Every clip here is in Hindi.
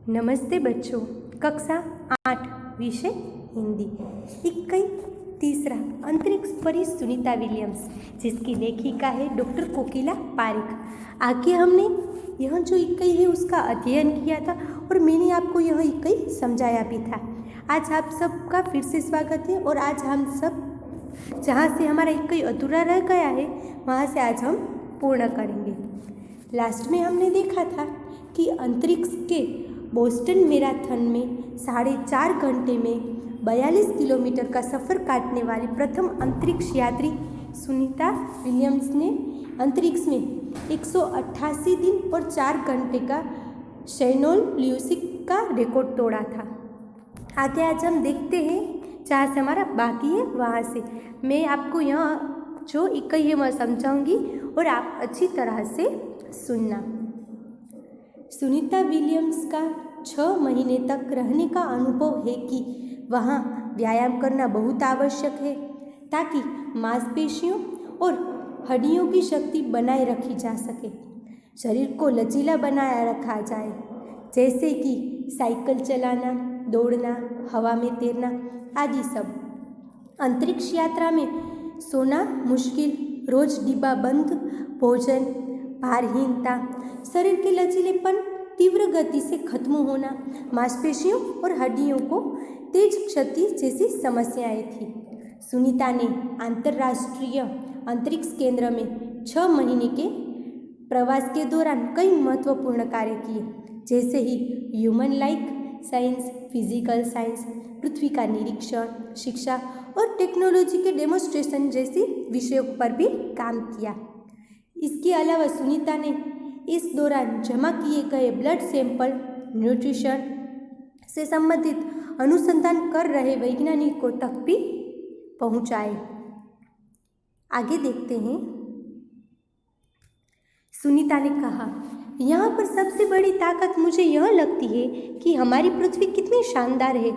नमस्ते बच्चों। कक्षा 8 विषय हिंदी। इक्कीस तीसरा अंतरिक्ष परी सुनीता विलियम्स, जिसकी लेखिका है डॉक्टर कोकिला पारिक। आगे हमने यह जो इक्कीस है उसका अध्ययन किया था और मैंने आपको यह इक्कीस समझाया भी था। आज आप सबका फिर से स्वागत है और आज हम सब जहाँ से हमारा इक्कीस अधूरा रह गया है वहाँ से आज हम पूर्ण करेंगे। लास्ट में हमने देखा था कि अंतरिक्ष के बोस्टन मैराथन में 4.5 घंटे में 42 किलोमीटर का सफ़र काटने वाली प्रथम अंतरिक्ष यात्री सुनीता विलियम्स ने अंतरिक्ष में 188 दिन और 4 घंटे का शेनोल ल्यूसिक का रिकॉर्ड तोड़ा था। आगे आज हम देखते हैं जहाँ से हमारा बाकी है वहाँ से मैं आपको यहाँ जो इक्कीस है मैं समझाऊंगी और आप अच्छी तरह से सुनना। सुनीता विलियम्स का 6 महीने तक रहने का अनुभव है कि वहाँ व्यायाम करना बहुत आवश्यक है ताकि मांसपेशियों और हड्डियों की शक्ति बनाए रखी जा सके, शरीर को लचीला बनाया रखा जाए, जैसे कि साइकिल चलाना, दौड़ना, हवा में तैरना आदि सब। अंतरिक्ष यात्रा में सोना मुश्किल, रोज डिब्बा बंद भोजन, भारहीनता, शरीर के लचीलेपन तीव्र गति से खत्म होना, मांसपेशियों और हड्डियों को तेज क्षति जैसी समस्याएं थी। सुनीता ने अंतर्राष्ट्रीय अंतरिक्ष केंद्र में 6 महीने के प्रवास के दौरान कई महत्वपूर्ण कार्य किए, जैसे ही human like science, physical science, पृथ्वी का निरीक्षण, शिक्षा और टेक्नोलॉजी के डेमोन्स्ट्रेशन जैसे विषयों पर भी काम किया। इसके अलावा सुनीता ने इस दौरान जमा किए गए ब्लड सैंपल न्यूट्रिशन से संबंधित अनुसंधान कर रहे वैज्ञानिकों तक भी पहुंचाए। आगे देखते हैं। सुनीता ने कहा, यहाँ पर सबसे बड़ी ताकत मुझे यह लगती है कि हमारी पृथ्वी कितनी शानदार है।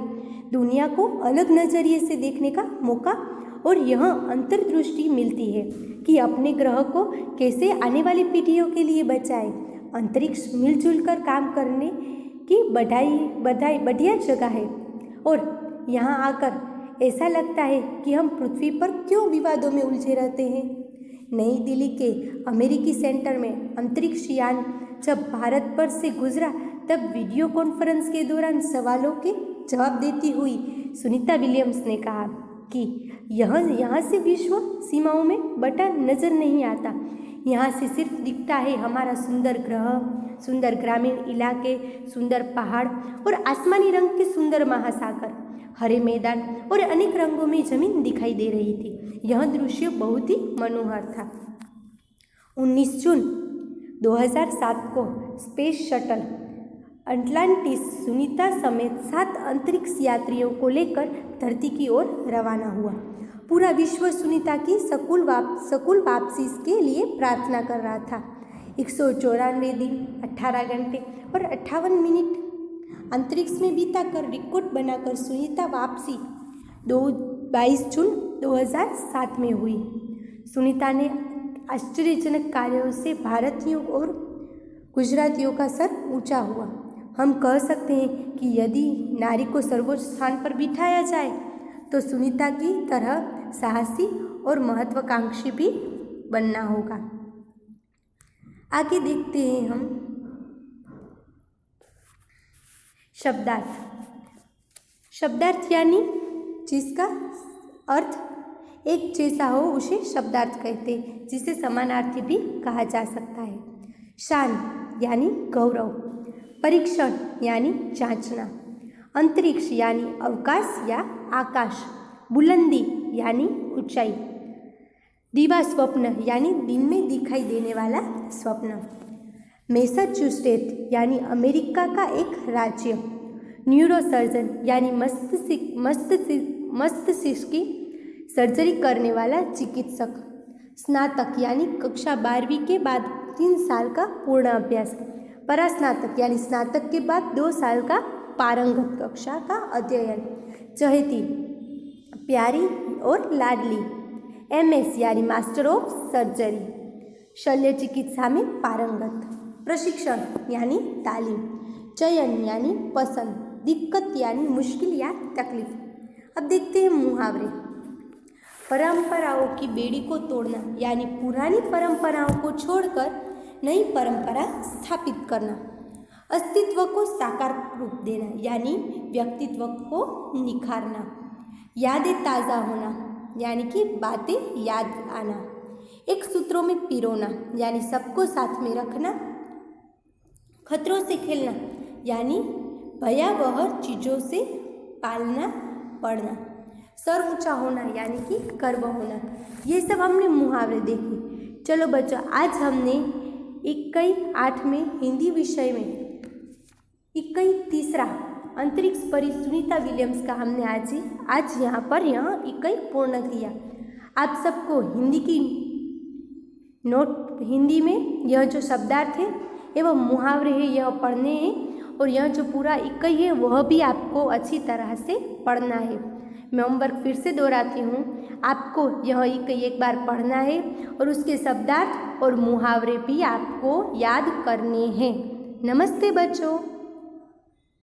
दुनिया को अलग नज़रिए से देखने का मौका और यह अंतर्दृष्टि मिलती है कि अपने ग्रह को कैसे आने वाली पीढ़ियों के लिए बचाए। अंतरिक्ष मिलजुल कर काम करने की बढ़िया जगह है और यहाँ आकर ऐसा लगता है कि हम पृथ्वी पर क्यों विवादों में उलझे रहते हैं। नई दिल्ली के अमेरिकी सेंटर में अंतरिक्ष यान जब भारत पर से गुजरा तब वीडियो कॉन्फ्रेंस के दौरान सवालों के जवाब देती हुई सुनीता विलियम्स ने कहा कि यहाँ से विश्व सीमाओं में बटा नजर नहीं आता। यहाँ से सिर्फ दिखता है हमारा सुंदर ग्रह, सुंदर ग्रामीण इलाके, सुंदर पहाड़ और आसमानी रंग के सुंदर महासागर, हरे मैदान और अनेक रंगों में जमीन दिखाई दे रही थी। यह दृश्य बहुत ही मनोहर था। 19 जून 2007 को स्पेस शटल अटलांटिस सुनीता समेत 7 अंतरिक्ष यात्रियों को लेकर धरती की ओर रवाना हुआ। पूरा विश्व सुनीता की सकुल वापसी के लिए प्रार्थना कर रहा था। 194 दिन, 18 घंटे और 58 मिनट अंतरिक्ष में बिताकर रिकॉर्ड बनाकर सुनीता वापसी 22 जून 2007 में हुई। सुनीता ने आश्चर्यजनक कार्यों से भारतीयों और गुजरातियों का सर ऊंचा हुआ। हम कह सकते हैं कि यदि नारी को सर्वोच्च स्थान पर बिठाया जाए तो सुनीता की तरह साहसी और महत्वाकांक्षी भी बनना होगा। आगे देखते हैं हम शब्दार्थ यानी जिसका अर्थ एक जैसा हो उसे शब्दार्थ कहते हैं, जिसे समानार्थी भी कहा जा सकता है। शान यानी गौरव, परीक्षण यानी जांचना, अंतरिक्ष यानी अवकाश या आकाश, बुलंदी यानी ऊंचाई, दिवा स्वप्न यानी दिन में दिखाई देने वाला स्वप्न, मैसाचुसेट्स यानी अमेरिका का एक राज्य, न्यूरोसर्जन यानी मस्तिष्क की सर्जरी करने वाला चिकित्सक, स्नातक यानी कक्षा 12वीं के बाद 3 साल का पूर्ण अभ्यास, परास्नातक यानी स्नातक के बाद 2 साल का पारंगत कक्षा का अध्ययन, चहेती, प्यारी और लाडली, MS यानी मास्टर ऑफ सर्जरी, शल्य चिकित्सा में पारंगत, प्रशिक्षण यानी तालीम, चयन यानी पसंद, दिक्कत यानी मुश्किल या तकलीफ। अब देखते हैं मुहावरे। परंपराओं की बेड़ी को तोड़ना यानी पुरानी परंपराओं को छोड़कर नई परंपरा स्थापित करना। अस्तित्व को साकार रूप देना यानी व्यक्तित्व को निखारना। यादें ताज़ा होना यानी कि बातें याद आना। एक सूत्रों में पिरोना यानी सबको साथ में रखना। खतरों से खेलना यानी भयावह चीज़ों से पालना पड़ना। सर ऊंचा होना यानी कि गर्व होना। ये सब हमने मुहावरे देखे। चलो बच्चों, आज हमने इक्कई 8 में हिंदी विषय में इक्कई तीसरा अंतरिक्ष परी सुनीता विलियम्स का हमने आज यहाँ पर यह इक्कई पूर्ण किया। आप सबको हिंदी में यह जो शब्दार्थ है एवं मुहावरे हैं यह पढ़ने हैं और यह जो पूरा इक्कई है वह भी आपको अच्छी तरह से पढ़ना है। मैं होमवर्क फिर से दोहराती हूँ, आपको यह इक्कई एक बार पढ़ना है और उसके शब्दार्थ और मुहावरे भी आपको याद करने हैं। नमस्ते बच्चों।